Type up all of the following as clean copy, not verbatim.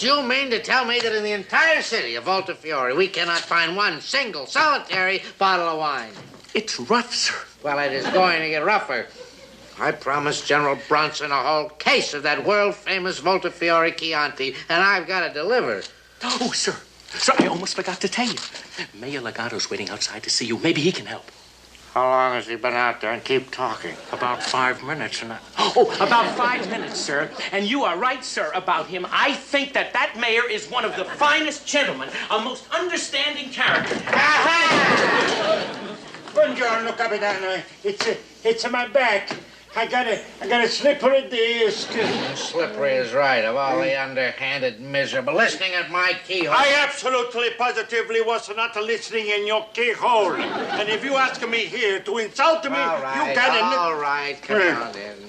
Do you mean to tell me that in the entire city of Voltafiore, we cannot find one single, solitary bottle of wine? It's rough, sir. Well, it is going to get rougher. I promised General Bronson a whole case of that world-famous Voltafiore Chianti, and I've got to deliver. Oh, sir. Sir, I almost forgot to tell you. Mayor Legato's waiting outside to see you. Maybe he can help. How long has he been out there? And keep talking. About 5 minutes. About 5 minutes, sir. And you are right, sir, about him. I think that mayor is one of the finest gentlemen, a most understanding character. Buongiorno, Capitano. It's on my back. I got a slippery disc. Slippery is right. Of all the underhanded, miserable listening at my keyhole. I absolutely, positively was not listening in your keyhole. And if you ask me here to insult me, you got it. All right, come on in.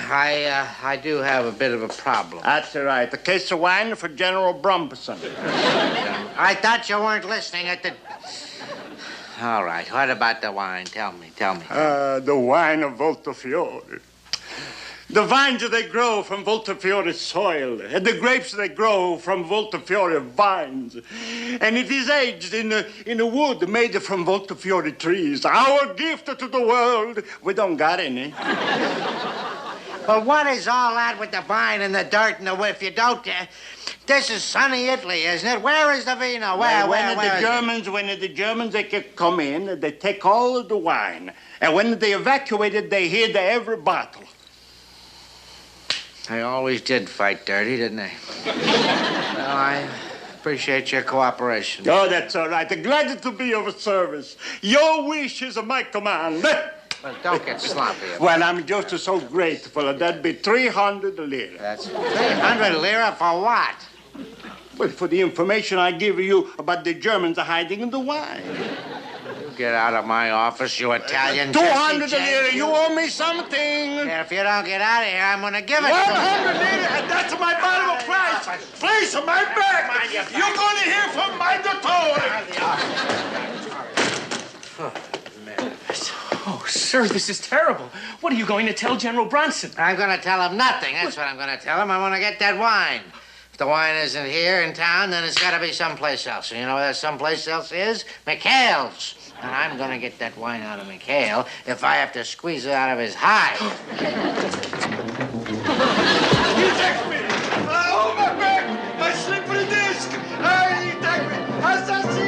I do have a bit of a problem. That's right. A case of wine for General Bronson. I thought you weren't listening at the... All right, what about the wine? Tell me. The wine of Voltafiore. The vines they grow from Voltafiore soil, and the grapes they grow from Voltafiore vines. And it is aged in a wood made from Voltafiore trees. Our gift to the world. We don't got any. Well, what is all that with the vine and the dirt and the if you don't... This is sunny Italy, isn't it? Where is the Vino? When the Germans they come in, they take all of the wine. And when they evacuated, they hid every bottle. They always did fight dirty, didn't they? Well, I appreciate your cooperation. Oh, that's all right. Glad to be of service. Your wish is my command. Well, don't get sloppy about it. Well, I'm just so grateful. That'd be 300 lira. That's 300 lira for what? Well, for the information I give you about the Germans hiding in the wine. You get out of my office, you Italian. 200 lira. You owe me something. Yeah, if you don't get out of here, I'm going to give it to you. 100 lira, and that's my bottom price. Please, my back. You're going to hear from my doctor. Oh, sir, this is terrible. What are you going to tell General Bronson? I'm going to tell him nothing. That's what I'm going to tell him. I want to get that wine. If the wine isn't here in town, then it's got to be someplace else. And you know where that someplace else is? McHale's. And I'm going to get that wine out of McHale if I have to squeeze it out of his hide. He attacked me. Oh, my back. My slippery disc. He attacked me. Assassin.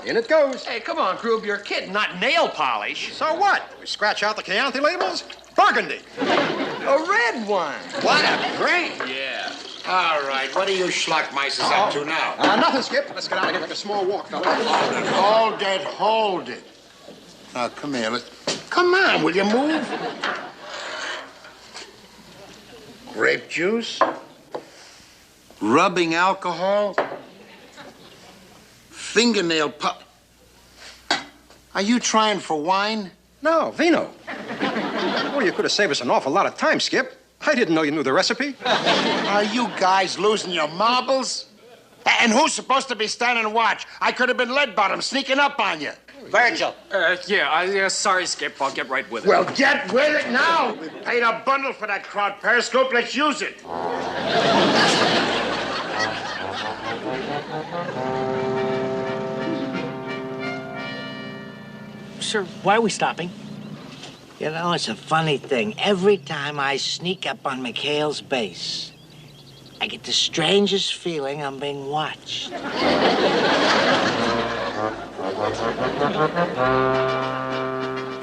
In it goes. Hey, come on, Groob, you're kidding. Not nail polish. So what? We scratch out the Chianti labels? Burgundy. A red one. What a green. Yeah. All right, what are you schlockmeisters up to now? Nothing, Skip. Let's get out of here. Take a small walk, fella. Hold it. Now, come here. Come on, will you move? Grape juice? Rubbing alcohol? Fingernail pop. Are you trying for wine? No, Vino. Well, you could have saved us an awful lot of time, Skip. I didn't know you knew the recipe. Are you guys losing your marbles? And who's supposed to be standing watch? I could have been lead bottom sneaking up on you. Virgil. Sorry, Skip. I'll get right with it. Well, get with it now. We paid a bundle for that crowd periscope. Let's use it. Sir, why are we stopping? You know, it's a funny thing. Every time I sneak up on McHale's base, I get the strangest feeling I'm being watched.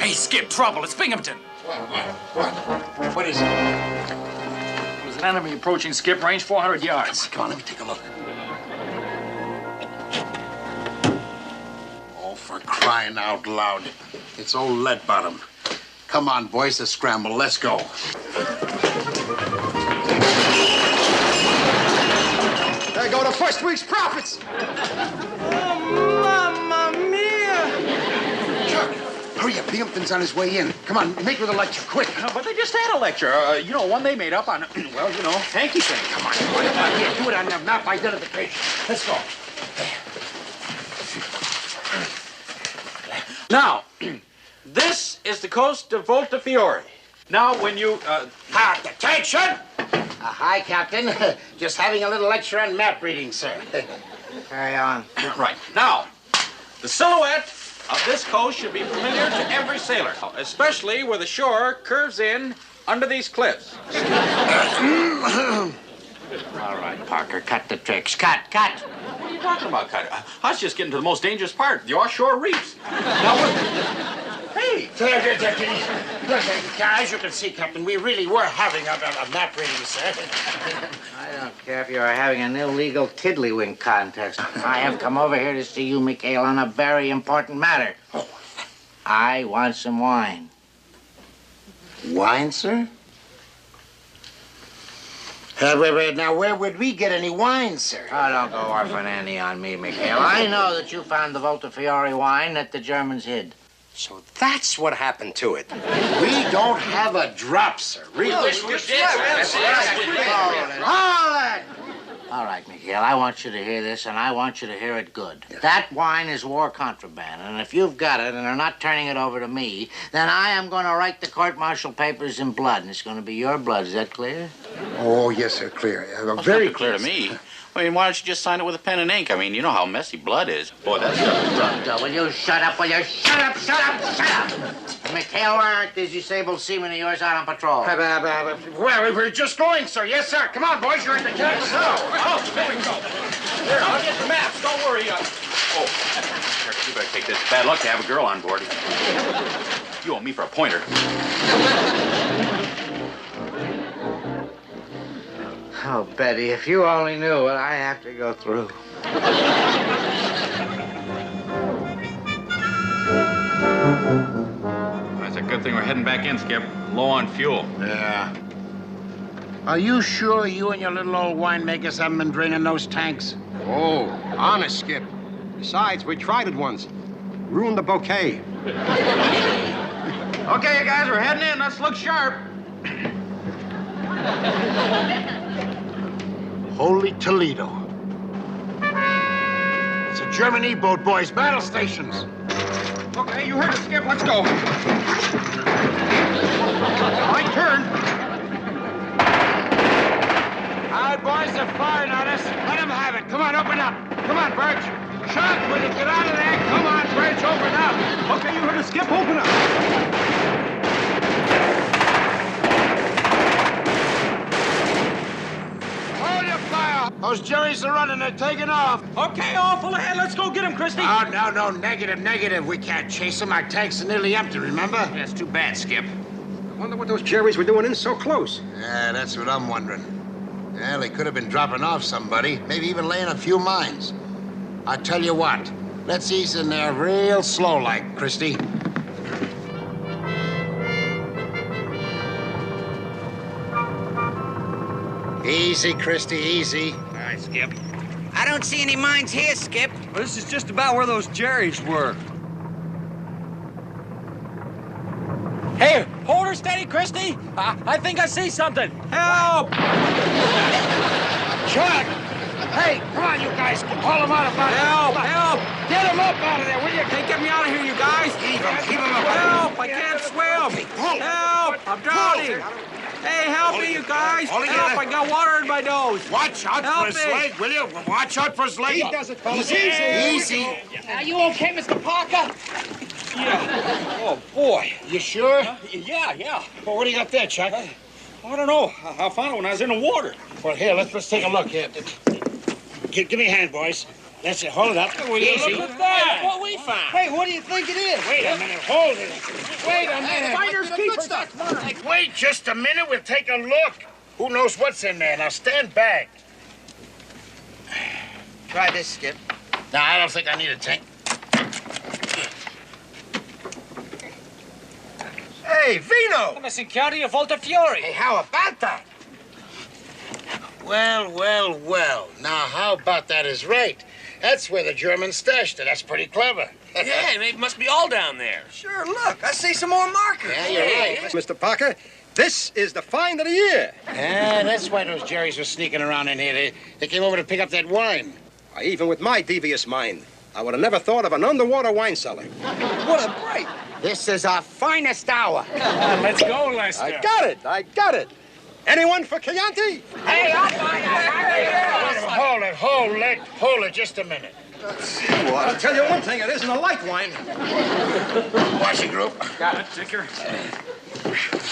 Hey, Skip, trouble. It's Binghamton. What is it? There's an enemy approaching, Skip. Range 400 yards. Come on, let me take a look. Oh, for crying out loud. It's old Lead Bottom. Come on, boys, a scramble. Let's go. There go the first week's profits. Mamma mia! Chuck, hurry up. The impin's on his way in. Come on, make her the lecture, quick. But they just had a lecture. One they made up on, hanky thing. Come on. Here, do it on the map identification. Let's go. Now, this is the coast of Voltafiore. Now, when you, Attention! Hi, Captain. Just having a little lecture on map reading, sir. Carry on. Right. Now, the silhouette of this coast should be familiar to every sailor, especially where the shore curves in under these cliffs. All right, Parker, cut the tricks. Cut. What are you talking about, Cut? I was just getting to the most dangerous part, the offshore reefs. Now, hey! As you can see, Captain, we really were having a map reading, sir. I don't care if you are having an illegal tiddlywink contest. I have come over here to see you, McHale, on a very important matter. I want some wine. Wine, sir? Now, where would we get any wine, sir? Oh, don't go orphan Annie on me, McHale. I know that you found the Voltafiore wine that the Germans hid. So that's what happened to it. We don't have a drop, sir. Really? Hold it! All right, McHale, I want you to hear this, and I want you to hear it good. Yes. That wine is war contraband, and if you've got it and are not turning it over to me, then I am going to write the court-martial papers in blood, and it's going to be your blood. Is that clear? Oh, yes, sir, clear. Very clear to me. I mean, why don't you just sign it with a pen and ink? I mean, you know how messy blood is. Boy, that's... Will you shut up? Will you shut up? McHale, where aren't these disabled seamen of yours out on patrol? Well, we're just going, sir. Yes, sir. Come on, boys. You're in the camp. Oh, there we go. Here, I'll get the maps. Don't worry. You better take this. Bad luck to have a girl on board. You owe me for a pointer. Oh, Betty, if you only knew what I have to go through. That's a good thing we're heading back in, Skip. Low on fuel. Yeah. Are you sure you and your little old winemakers haven't been draining those tanks? Oh, honest, Skip. Besides, we tried it once. Ruined the bouquet. Okay, you guys, we're heading in. Let's look sharp. Holy Toledo. It's a German E-boat, boys. Battle stations. Okay, you heard it, Skip. Let's go. My turn. All right, boys, they're firing on us. Let them have it. Come on, open up. Come on, Birch. Chuck, will you get out of there? Come on, Birch, open up. Okay, you heard it, Skip. Open up. Hold your fire. Those Jerrys are running. They're taking off. Okay, all full ahead. Let's go get him, Christy. Oh, no. Negative. We can't chase them. Our tanks are nearly empty, remember? That's too bad, Skip. I wonder what those Jerrys were doing in so close. Yeah, that's what I'm wondering. Well, they could have been dropping off somebody, maybe even laying a few mines. I tell you what, let's ease in there real slow like, Christy. Easy, Christy, easy. All right, Skip. I don't see any mines here, Skip. Well, this is just about where those Jerrys were. Hey, hold her steady, Christy. I think I see something. Help! Chuck! Hey, come on, you guys. Haul them out of there. Help! Get them up out of there, will you? Hey, get me out of here, you guys. Keep them up. Help! I can't swim. Help! I'm drowning. Hey, help me, you guys. Help! I got water in my nose. Watch out for his leg, will you? Watch out for his leg. He does it, fellas. Easy. Are you okay, Mr. Parker? Yeah. Oh, boy. You sure? Yeah. Well, what do you got there, Chuck? I don't know. I found it when I was in the water. Well, here, let's take a look here. Give me a hand, boys. That's it. Hold it up. Will you Easy. look at that? What we found. Hey, what do you think it is? Wait a minute. Hold it. Wait a minute. Finders keepers. Wait just a minute. We'll take a look. Who knows what's in there? Now stand back. Try this, Skip. No, I don't think I need a tank. Hey, Vino! Missing County of Volta Fiore. Hey, how about that? Well, well, well. Now, how about that is right? That's where the Germans stashed it. That's pretty clever. Yeah, it must be all down there. Sure, look, I see some more markers. Yeah, you're right. Mr. Parker, this is the find of the year. Yeah, that's why those Jerrys were sneaking around in here. They came over to pick up that wine. Even with my devious mind, I would have never thought of an underwater wine cellar. What a break. This is our finest hour. Let's go, Lester. I got it. Anyone for Chianti? Hey, I'll buy that. Hold it just a minute. Well, I'll tell you one thing, it isn't a light wine. Washing group. Got it, Dicker.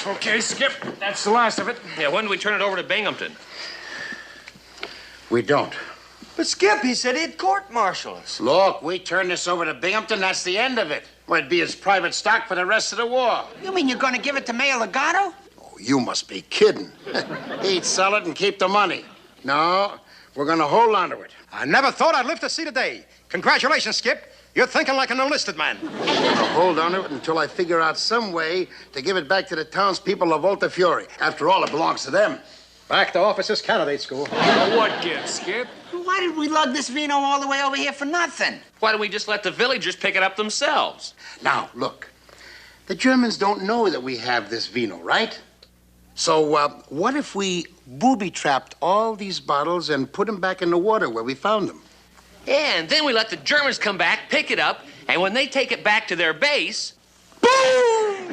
Okay, Skip, that's the last of it. Yeah, when do we turn it over to Binghamton? We don't. But Skip, he said he'd court-martial us. Look, we turn this over to Binghamton, that's the end of it. Might be his private stock for the rest of the war. You mean you're going to give it to Mayor Legato? Oh, you must be kidding. He'd sell it and keep the money. No, we're going to hold on to it. I never thought I'd live to see the day. Congratulations, Skip. You're thinking like an enlisted man. I'll hold on to it until I figure out some way to give it back to the townspeople of Volta Fiore. After all, it belongs to them. Back to officers' candidate school. What gift, Skip? Why did we lug this Vino all the way over here for nothing? Why don't we just let the villagers pick it up themselves? Now, look. The Germans don't know that we have this Vino, right? So, what if we booby-trapped all these bottles and put them back in the water where we found them? Yeah, and then we let the Germans come back, pick it up, and when they take it back to their base, Boom!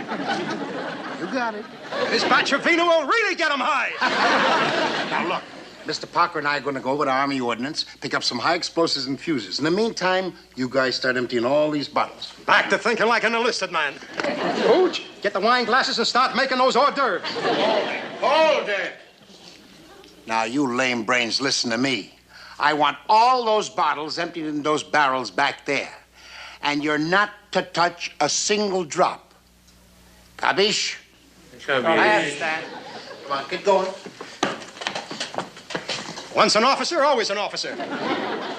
You got it. This batch of Vino will really get them high. Now, look. Mr. Parker and I are going to go over to Army Ordnance, pick up some high explosives and fuses. In the meantime, you guys start emptying all these bottles. Back to thinking like an enlisted man. Hooch, get the wine glasses and start making those hors d'oeuvres. Hold it! Now, you lame brains, listen to me. I want all those bottles emptied in those barrels back there. And you're not to touch a single drop. Capiche? I understand. Come on, get going. Once an officer, always an officer.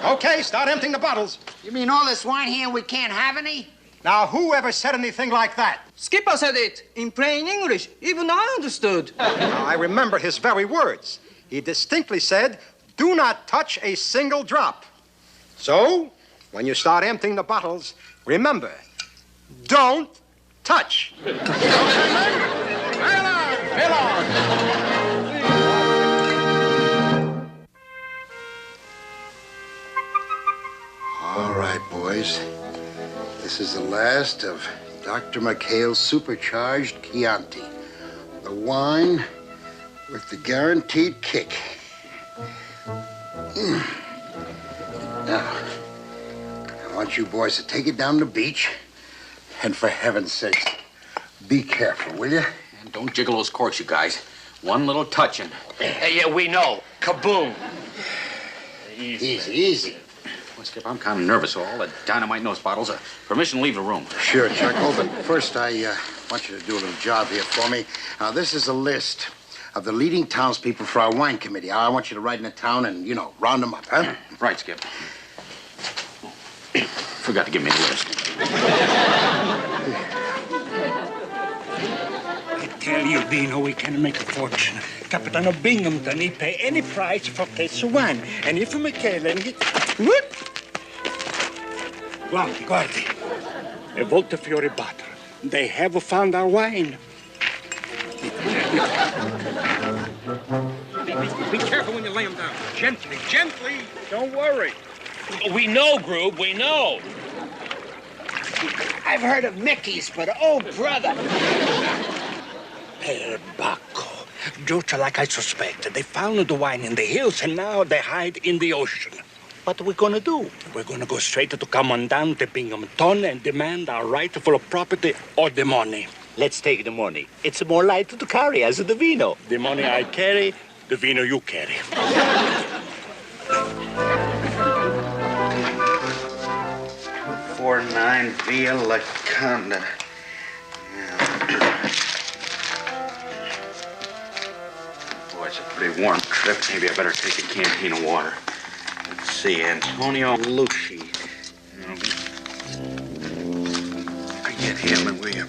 Okay, start emptying the bottles. You mean all this wine here and we can't have any? Now, who ever said anything like that? Skipper said it in plain English. Even I understood. Now, I remember his very words. He distinctly said, do not touch a single drop. So, when you start emptying the bottles, remember, don't touch. All right, boys. This is the last of Dr. McHale's supercharged Chianti. The wine with the guaranteed kick. Now, I want you boys to take it down to the beach. And for heaven's sake, be careful, will you? And don't jiggle those corks, you guys. One little touch and... yeah, we know. Kaboom. Easy, easy. Well, Skip, I'm kind of nervous, so all the dynamite in those bottles. Permission to leave the room. Sure, Chuckle, but first I want you to do a little job here for me. Now, this is a list of the leading townspeople for our wine committee. I want you to ride in the town and, round them up, huh? Right, Skip. Forgot to give me the list. I tell you, Vino, we can make a fortune. Captain of Binghamton, he pay any price for a case of wine. And if McHale and get... Whoop! Guardi. A Volta Fiore bottle. They have found our wine. Be careful when you lay them down. Gently, gently. Don't worry. We know, Groob, we know. I've heard of Mickey's, but oh, brother. Perbacco. Just like I suspected. They found the wine in the hills, and now they hide in the ocean. What are we going to do? We're going to go straight to Commandante Binghamton and demand our rightful property or the money. Let's take the money. It's more light to carry as the Vino. The money I carry, the Vino you carry. 249 Via La Conda. Boy, it's a pretty warm trip. Maybe I better take a canteen of water. Let's see, Antonio Lucci. Get him, will you?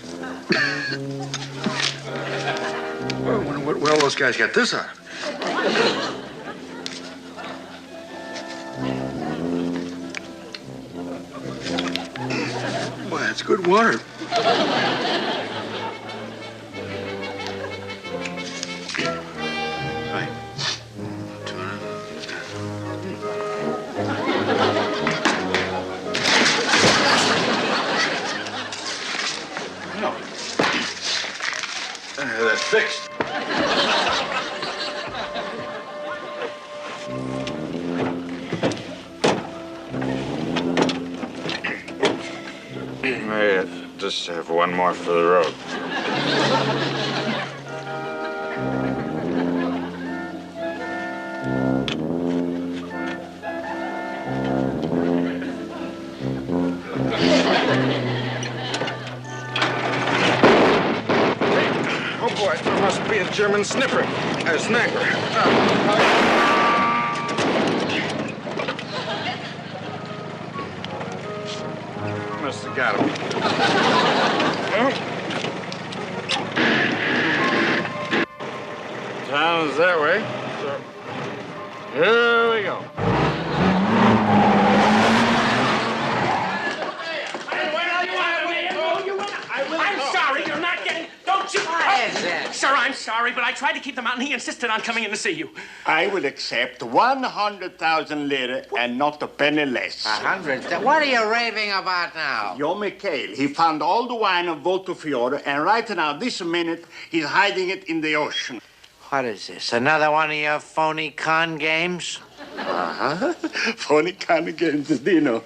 Well, those guys got this out of it. Boy, that's good water. Right. No. That's fixed. I just have one more for the road. Oh, boy, there must be a German sniffer. A sniper. Must have got him. Well, town's that way. So, here we go. I'm sorry, you're not getting... Don't you... What is it? Sir, I'm sorry, but I tried to keep them out, and he insisted on coming in to see you. I will accept 100,000 lira and not a penny less. 100? What are you raving about now? Your McHale, he found all the wine of Voltafiore, and right now, this minute, he's hiding it in the ocean. What is this? Another one of your phony con games? Uh-huh. Phony kind of games, Vino.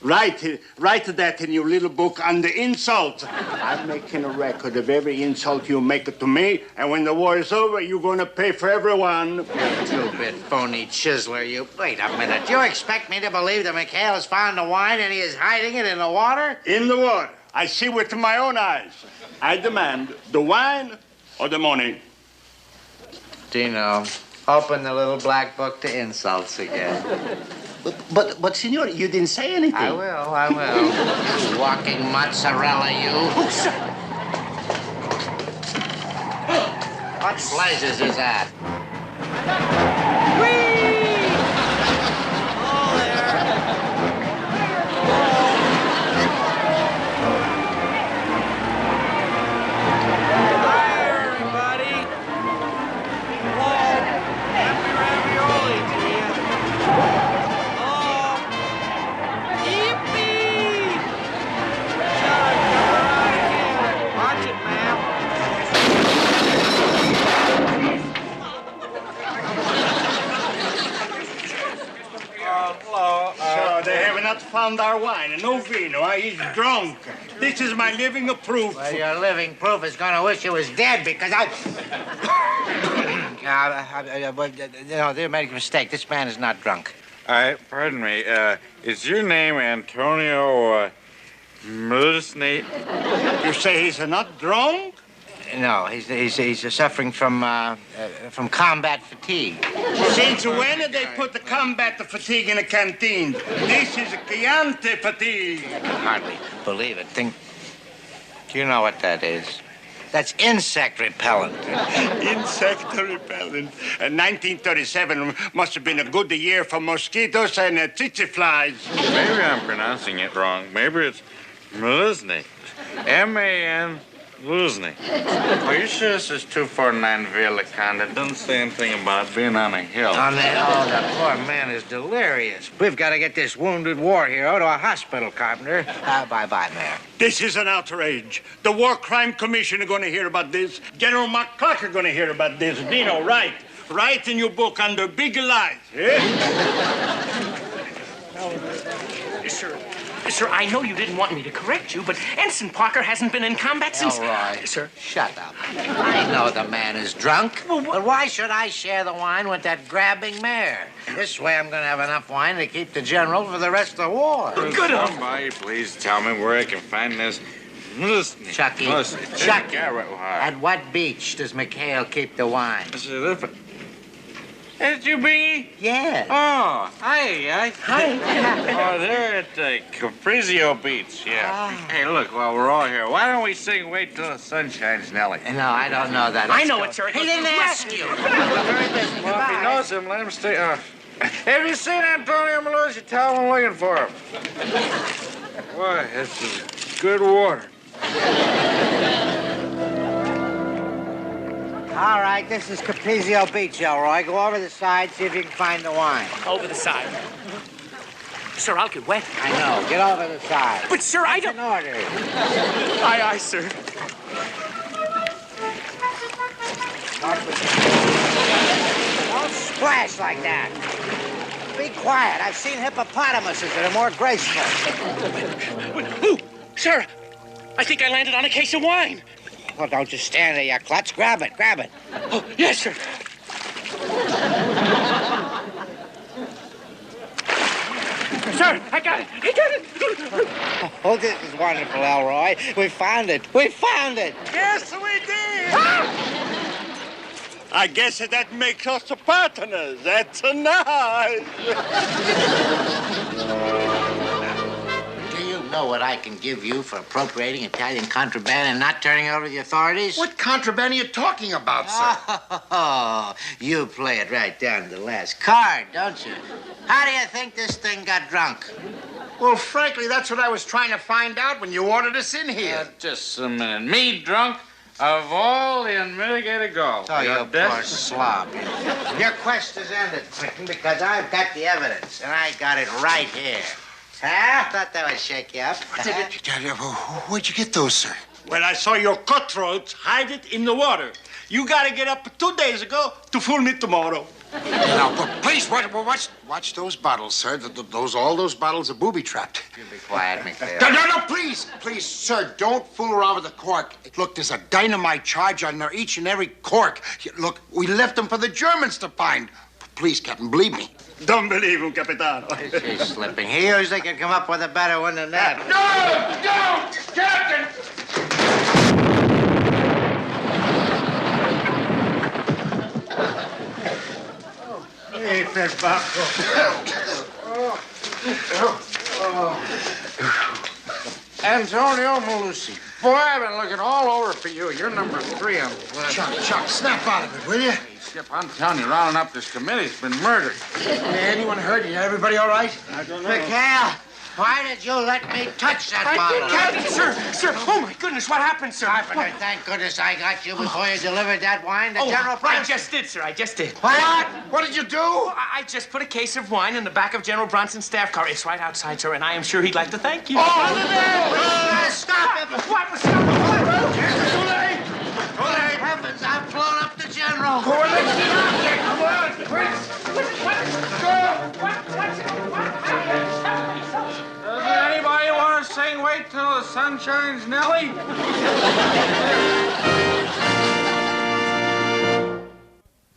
Write that in your little book under insult. I'm making a record of every insult you make it to me, and when the war is over, you're going to pay for everyone. You two-bit phony chiseler, you. Wait a minute. You expect me to believe that McHale's found the wine and he is hiding it in the water? In the water. I see with my own eyes. I demand the wine or the money. Dino, open the little black book to insults again. But, Signor, you didn't say anything. I will. You walking mozzarella, you. Oh, sir! What blazes is that? Found our wine, and no Vino. He's drunk. This is my living proof. Well, your living proof is going to wish he was dead because they made a mistake. This man is not drunk. Pardon me. Is your name Antonio Mlusny? You say he's not drunk? No, he's suffering from combat fatigue. Since when did they put the combat fatigue in a canteen? This is Chianti fatigue. I can hardly believe it. Do you know what that is? That's insect repellent. Insect repellent. 1937 must have been a good year for mosquitoes and tsetse flies. Maybe I'm pronouncing it wrong. Maybe it's Mlusny. M-A-N... Luzny. Are you sure this is 249 Via La Conda? It doesn't say anything about being on a hill. On the hill? Oh, the poor man is delirious. We've got to get this wounded war hero to a hospital, Carpenter. Bye-bye, Mayor. This is an outrage. The War Crime Commission are going to hear about this. General McClark are going to hear about this. Vino, write in your book under big lies. Eh? Yes, sir. Sir, I know you didn't want me to correct you, but Ensign Parker hasn't been in combat since... Elroy. Sir? Shut up. I know the man is drunk, but why should I share the wine with that grabbing mayor? This way I'm going to have enough wine to keep the general for the rest of the war. Good. Somebody please tell me where I can find this. Chucky, Chucky, at what beach does McHale keep the wine? Is you, Bingy? Yeah. Oh, hi. Hi. Oh, they're at Caprizio Beach, yeah. Hey, look, while we're all here, why don't we sing Wait Till the Sun Shines, Nellie? No, I don't know that. I know it, sir. He didn't ask you. Very busy. Well, if he knows him, let him stay. Have you seen Antonio Malusi? Tell him I'm looking for him. Boy, this is good water. All right, this is Caprizio Beach, Elroy. Go over the side, see if you can find the wine. Over the side. Sir, I'll get wet. I know. Get over the side. But, sir, I don't... An order. Aye, sir. Don't splash like that. Be quiet. I've seen hippopotamuses that are more graceful. Ooh, sir, I think I landed on a case of wine. Well, don't just stand there, you klutz. Grab it. Oh, yes, sir. Sir, I got it. Oh, this is wonderful, Elroy. We found it. Yes, we did. I guess that makes us partners. That's nice. Do you know what I can give you for appropriating Italian contraband and not turning it over to the authorities? What contraband are you talking about, sir? Oh, you play it right down to the last card, don't you? How do you think this thing got drunk? Well, frankly, that's what I was trying to find out when you ordered us in here. Just a minute. Me drunk? Of all the unmitigated gall. Oh, you poor slob. Your quest is ended, Quentin, because I've got the evidence, and I got it right here. Huh? Thought that would shake you up. Where'd you get those, sir? When I saw your cutthroats hide it in the water. You gotta get up 2 days ago to fool me tomorrow. Now, please, watch those bottles, sir. All those bottles are booby-trapped. You be quiet, McHale. No, please, sir, don't fool around with the cork. Look, there's a dynamite charge on each and every cork. Look, we left them for the Germans to find. Please, Captain, believe me. Don't believe him, Capitano. He's slipping. He usually can come up with a better one than that. No, Captain! Hey, Perbacco. Antonio Malusi. Boy, I've been looking all over for you. You're number 3 on the list. Chuck, snap out of it, will you? Hey, Skip, I'm telling you, rounding up this committee's been murdered. Anyone hurt you? Everybody all right? I don't know. McHale, why did you let me touch that bottle? Sir, oh, my goodness, what happened, sir? Thank goodness I got you before you delivered that wine to General Bronson. I just did, sir, I just did. What? What did you do? I just put a case of wine in the back of General Bronson's staff car. It's right outside, sir, and I am sure he'd like to thank you. Stop it! What? Stop it! Too late! Heavens, I've blown up the General. Does anybody want to sing Wait Till the Sun Shines, Nellie?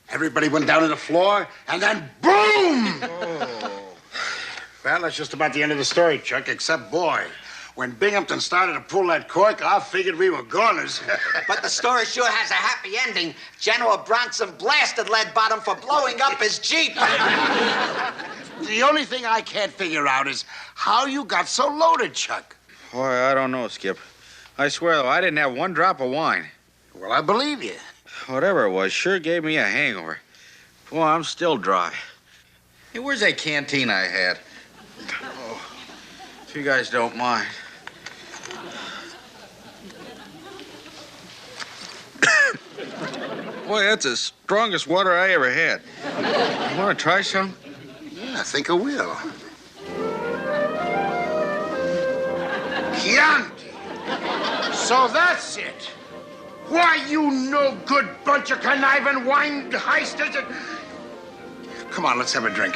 Everybody went down to the floor, and then boom! Well, that's just about the end of the story, Chuck, except, boy, when Binghamton started to pull that cork, I figured we were goners. But the story sure has a happy ending. General Bronson blasted Lead Bottom for blowing up his Jeep. The only thing I can't figure out is how you got so loaded, Chuck. Boy, I don't know, Skip. I swear, though, I didn't have one drop of wine. Well, I believe you. Whatever it was, sure gave me a hangover. Boy, I'm still dry. Hey, where's that canteen I had? Oh, if you guys don't mind. Boy, that's the strongest water I ever had. You want to try some? Yeah, I think I will. Chianti. So that's it. Why, you no good bunch of conniving wine heisters. Come on, let's have a drink.